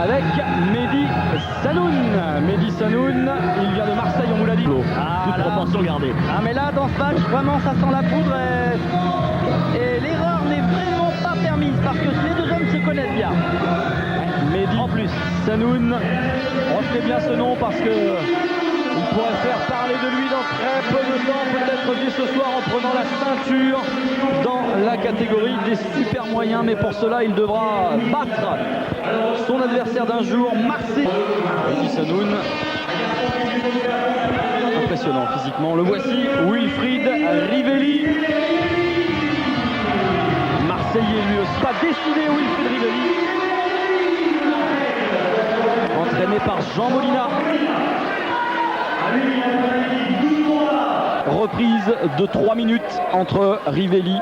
avec Mehdi Sanoun. Mehdi Sanoun, il vient de Marseille, on vous l'a dit. Toute proportion gardée. Ah mais là dans ce match vraiment ça sent la poudre et l'erreur n'est vraiment pas permise parce que les deux hommes se connaissent bien. Mehdi en plus. Sanoun, retenez bien ce nom parce que il pourrait faire parler de lui dans très peu de temps, peut-être dès ce soir en prenant la ceinture dans la catégorie des super moyens, mais pour cela il devra battre son adversaire d'un jour, Marseille. Mehdi Sanoun, impressionnant physiquement, le voici, Wilfried Rivelli. Marseillais lui aussi, pas décidé Wilfried Rivelli, entraîné par Jean Molina. Reprise de 3 minutes entre Rivelli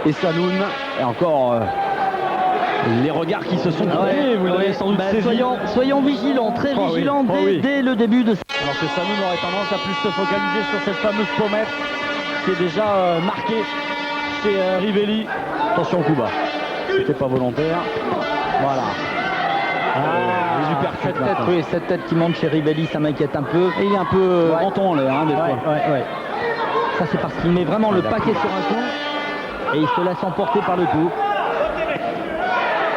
et Sanoun. Et encore les regards qui se sont tournés, vous l'avez sans doute saisi. Soyons vigilants, très vigilants dès le début de... Alors que Sanoun aurait tendance à plus se focaliser sur cette fameuse pommette qui est déjà marquée chez Rivelli. Attention au coup bas, c'était pas volontaire. Voilà. Cette tête qui monte chez Rivelli, ça m'inquiète un peu. Et il est un peu menton en l'air, des fois. Ça c'est parce qu'il met vraiment le paquet sur un coup et il se laisse emporter par le coup.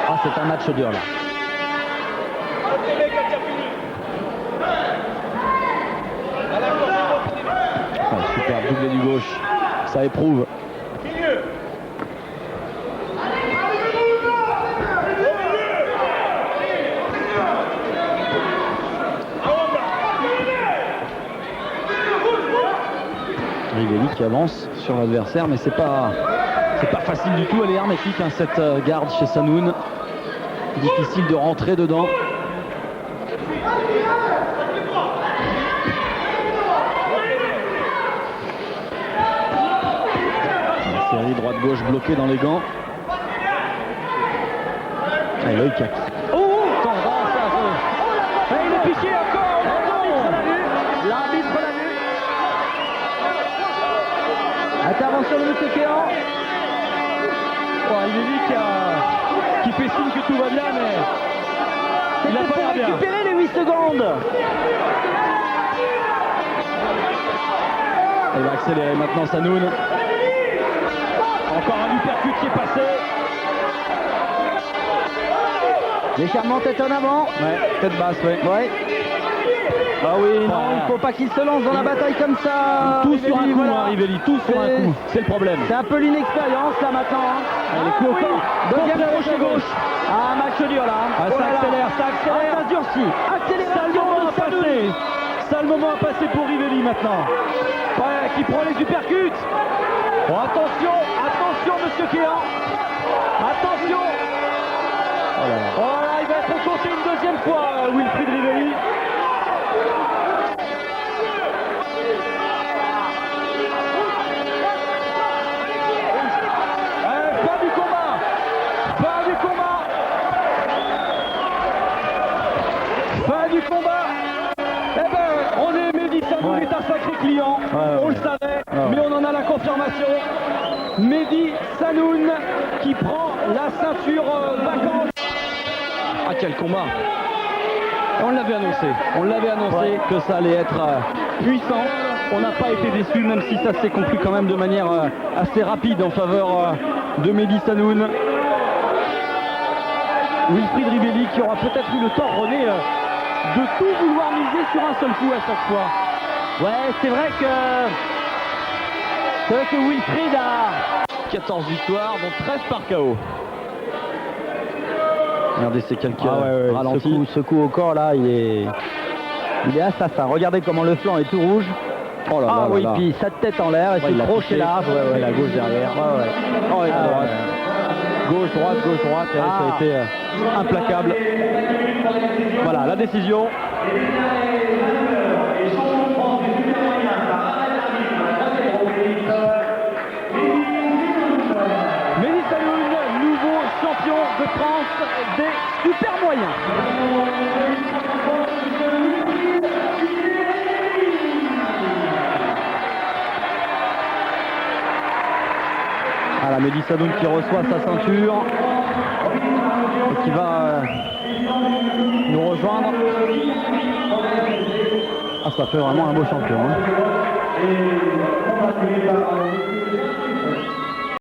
Ah, c'est un match dur là. Super, doublé du gauche, ça éprouve. Rivelli qui avance sur l'adversaire, mais c'est pas facile du tout, elle est hermétique cette garde chez Sanoun. Difficile de rentrer dedans. La série droite-gauche bloquée dans les gants. Et l'œil qui a... Il est piqué encore. L'arbitre l'a vu. Intervention de M. Kéan. Rivelli qui fait signe que tout va bien, mais il n'a pas l'air bien. Récupérer les 8 secondes. Il va accélérer maintenant Sanoun. Encore un uppercut qui est passé. Légèrement tête en avant. Tête basse, ouais. Ah oui, non, il ne faut pas qu'il se lance dans la bataille comme ça. Tout sur un coup, Rivelli, tout sur un coup. C'est le problème. C'est un peu l'inexpérience là maintenant. Les coups au corps. Deuxième crochet gauche. Ah, match dur là. Ça accélère. Ça durcit. Accélération de Sanoun. Sale moment à passer pour Rivelli maintenant. Qui prend les uppercuts. Attention, monsieur Kéan. Attention. Voilà, il va être compté une deuxième fois, Wilfried Rivelli. Fin du combat. Eh ben, on est Mehdi Sanoun est un sacré client. On le savait, mais on en a la confirmation. Mehdi Sanoun qui prend la ceinture vacante. Ah, quel combat! On l'avait annoncé que ça allait être puissant. On n'a pas été déçus, même si ça s'est conclu quand même de manière assez rapide en faveur de Mehdi Sanoun. Wilfried Rivelli qui aura peut-être eu le tort, René, de tout vouloir miser sur un seul coup à chaque fois. Ouais, c'est vrai que Wilfried a 14 victoires, dont 13 par KO. Regardez ces quelques ralentis. ce coup au corps là, il est assassin. Regardez comment le flanc est tout rouge. Oh là là là là. Puis sa tête en l'air et ses crochets là. La gauche derrière. Droite. Gauche, droite. Ça a été implacable. Voilà, la décision. Mehdi Sanoun, nouveau champion de France des super moyens. Voilà, Mehdi Sanoun qui reçoit sa ceinture et qui va rejoindre. Ah, ça fait vraiment un beau champion. Hein.